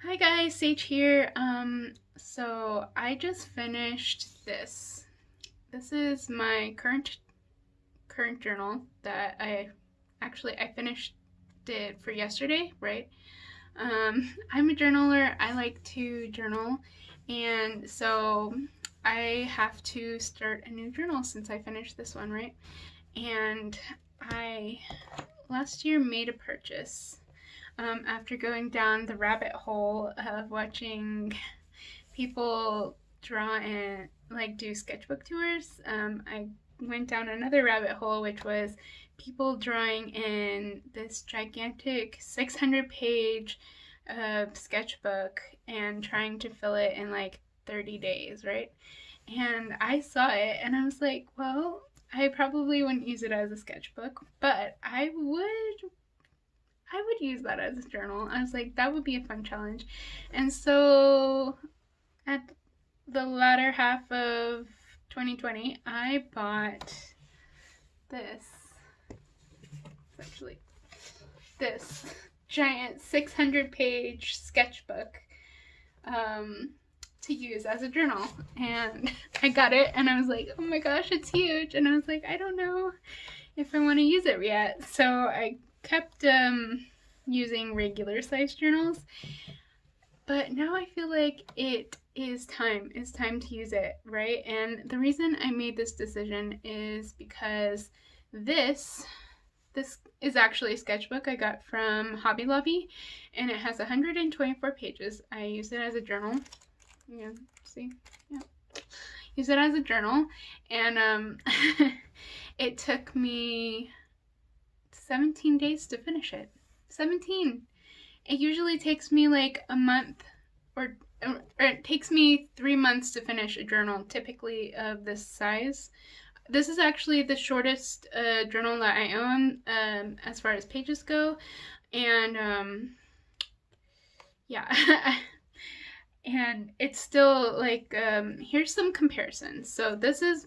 Hi guys, Sage here. So I just finished this. This is my current journal that I finished it for yesterday, right? I'm a journaler. I like to journal, and so I have to start a new journal since I finished this one, right? And I last year made a purchase after going down the rabbit hole of watching people draw and like do sketchbook tours. I went down another rabbit hole, which was people drawing in this gigantic 600 page sketchbook and trying to fill it in like 30 days, right? And I saw it and I was like, well, I probably wouldn't use it as a sketchbook, but I would use that as a journal. I was like, that would be a fun challenge. And so at the latter half of 2020, I bought this. It's actually this giant 600 page sketchbook to use as a journal. And I got it and I was like, oh my gosh, it's huge. And I was like, I don't know if I want to use it yet. So I kept using regular size journals, but now I feel like it is time. It's time to use it, right? And the reason I made this decision is because this is actually a sketchbook I got from Hobby Lobby, and it has 124 pages. I use it as a journal. You can see, yeah. Use it as a journal, and it took me 17 days to finish it. 17. It usually takes me like a month, or it takes me 3 months to finish a journal, typically of this size. This is actually the shortest journal that I own as far as pages go, and yeah. And it's still like, here's some comparisons. So this is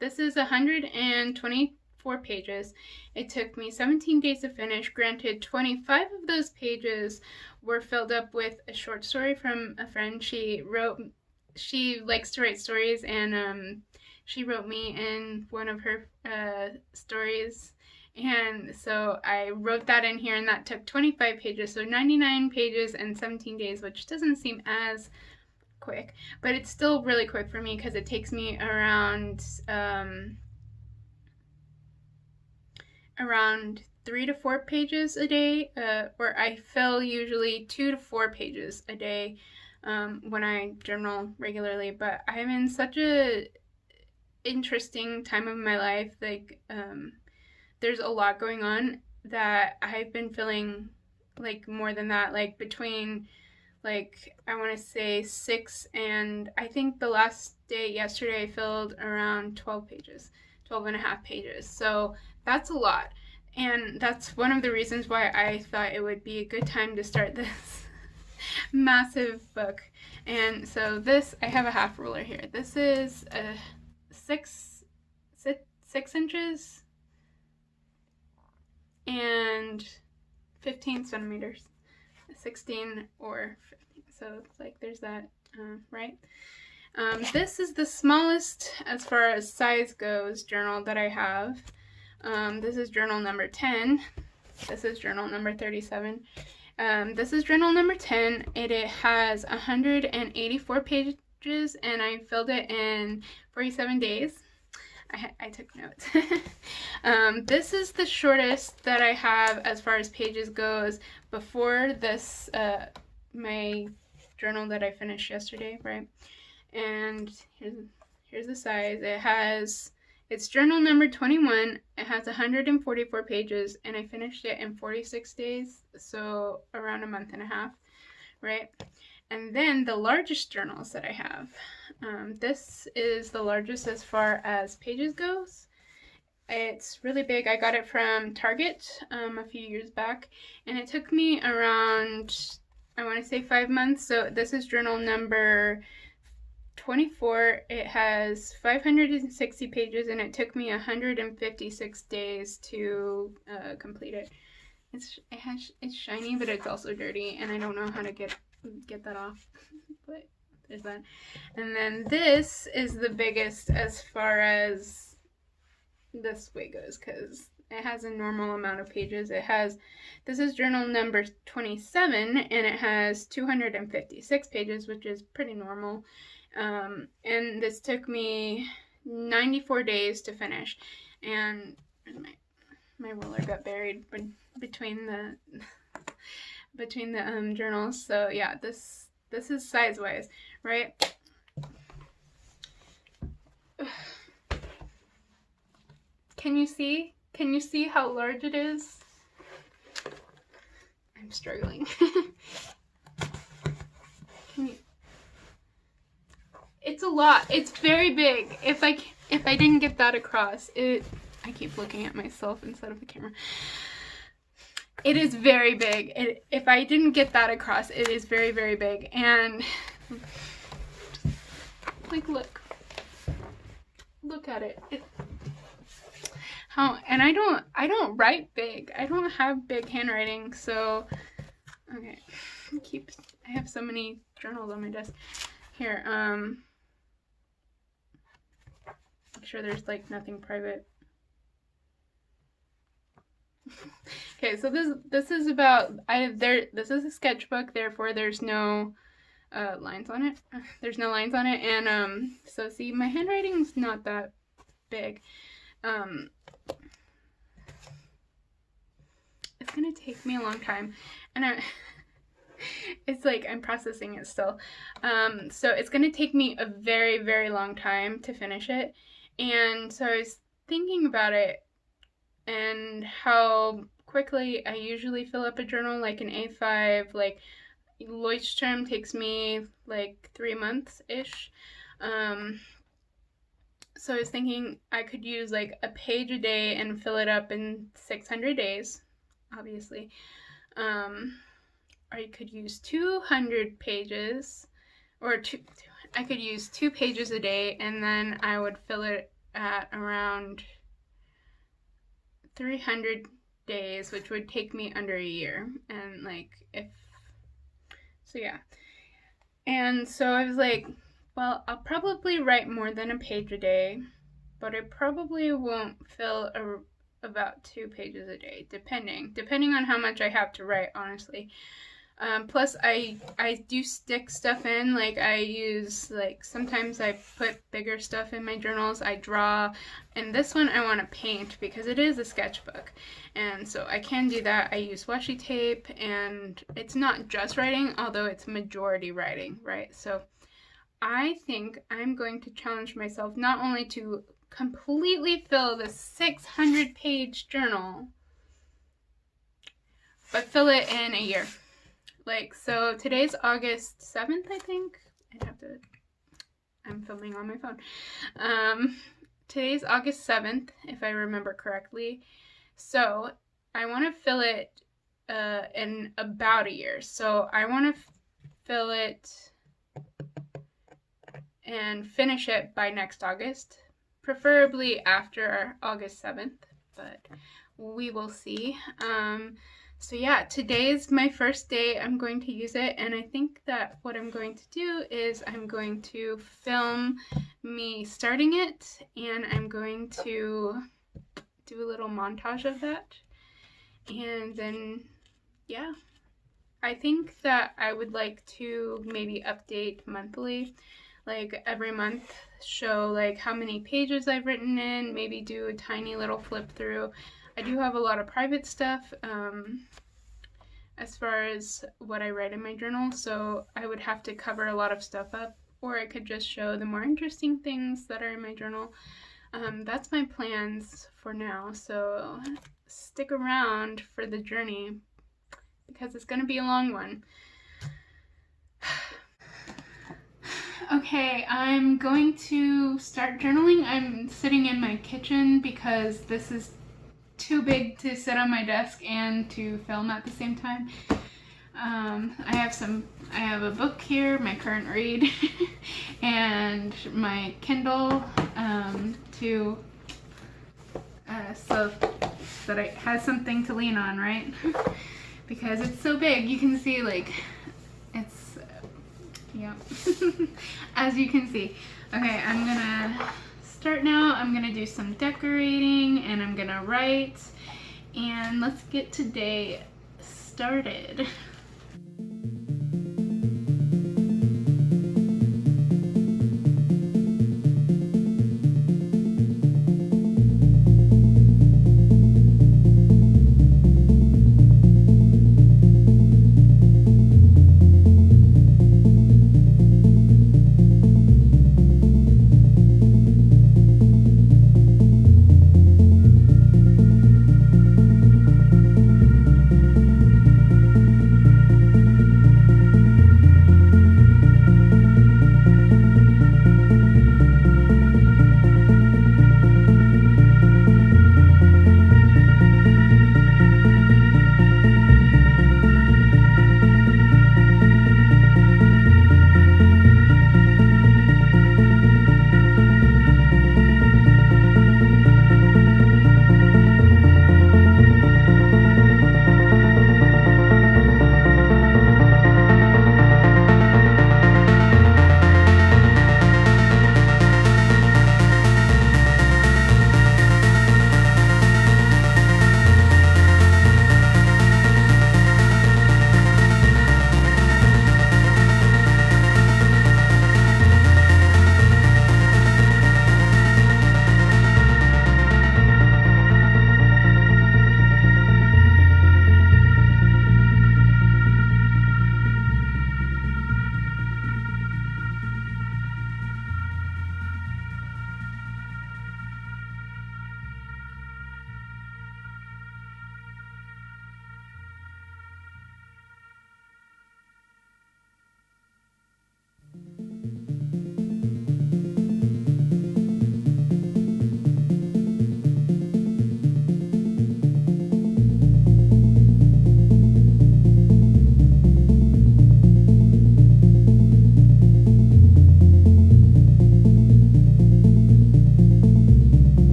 124 pages. It took me 17 days to finish. Granted, 25 of those pages were filled up with a short story from a friend. She likes to write stories, and she wrote me in one of her stories. And so I wrote that in here, and that took 25 pages. So 99 pages and 17 days, which doesn't seem as quick, but it's still really quick for me because it takes me around 3 to 4 pages a day, or I fill usually 2 to 4 pages a day when I journal regularly. But I'm in such a interesting time of my life. Like, there's a lot going on that I've been feeling like more than that, like between, like, I want to say 6, and I think the last day yesterday I filled around 12 pages, 12 and a half pages. So that's a lot. And that's one of the reasons why I thought it would be a good time to start this massive book. And so this, I have a half ruler here. This is a 6 inches and 15 centimeters. 16 or 15. So like there's that, right? This is the smallest as far as size goes journal that I have. This is journal number 10. This is journal number 37. This is journal number 10. It has 184 pages, and I filled it in 47 days. I took notes. This is the shortest that I have as far as pages goes before this, my journal that I finished yesterday, right? And here's the size. It's journal number 21. It has 144 pages, and I finished it in 46 days, so around a month and a half, right? And then the largest journals that I have. This is the largest as far as pages goes. It's really big. I got it from Target a few years back, and it took me around, I want to say 5 months. So this is journal number 24. It has 560 pages, and it took me 156 days to complete it. It's shiny, but it's also dirty, and I don't know how to get that off. But there's that. And then this is the biggest as far as this way goes, because it has a normal amount of pages. This is journal number 27, and it has 256 pages, which is pretty normal. And this took me 94 days to finish, and my ruler got buried between the journals. So yeah, this is size wise, right? Can you see how large it is? I'm struggling. It's a lot. It's very big. If I didn't get that across, I keep looking at myself instead of the camera. It is very big. If I didn't get that across, it is very, very big. And like, look at it. And I don't write big. I don't have big handwriting, so okay. I have so many journals on my desk. Here, make sure there's like nothing private. Okay, so this is about this is a sketchbook, therefore there's no lines on it. There's no lines on it, and so see, my handwriting's not that big. It's gonna take me a long time, and it's like I'm processing it still. So it's gonna take me a very, very long time to finish it, and so I was thinking about it and how quickly I usually fill up a journal, like an A5. Like Leuchtturm takes me like 3 months ish. So I was thinking I could use like a page a day and fill it up in 600 days, obviously. Or you could use 200 pages, or I could use 2 pages a day, and then I would fill it at around 300 days, which would take me under a year. And like, so yeah. And so I was like, well, I'll probably write more than a page a day, but I probably won't fill about 2 pages a day, depending on how much I have to write, honestly. Plus I do stick stuff in, like I use, like sometimes I put bigger stuff in my journals, I draw, and this one I want to paint because it is a sketchbook, and so I can do that. I use washi tape, and it's not just writing, although it's majority writing, right? So I think I'm going to challenge myself not only to completely fill the 600-page journal, but fill it in a year. Like, so today's August 7th, I think. I'm filming on my phone. Today's August 7th, if I remember correctly. So I want to fill it in about a year. So I want to fill it and finish it by next August, preferably after August 7th, but we will see. So yeah, today is my first day I'm going to use it, and I think that what I'm going to do is I'm going to film me starting it, and I'm going to do a little montage of that, and then yeah, I think that I would like to maybe update monthly, like every month show like how many pages I've written in, maybe do a tiny little flip through. I do have a lot of private stuff as far as what I write in my journal, so I would have to cover a lot of stuff up, or I could just show the more interesting things that are in my journal. That's my plans for now, so stick around for the journey because it's going to be a long one. Okay, I'm going to start journaling. I'm sitting in my kitchen because this is too big to sit on my desk and to film at the same time. I have a book here, my current read, and my Kindle to so that it has something to lean on, right? Because it's so big, you can see like it's, yeah, as you can see. Okay, I'm gonna start now. I'm gonna do some decorating and I'm gonna write, and let's get today started.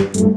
Bye.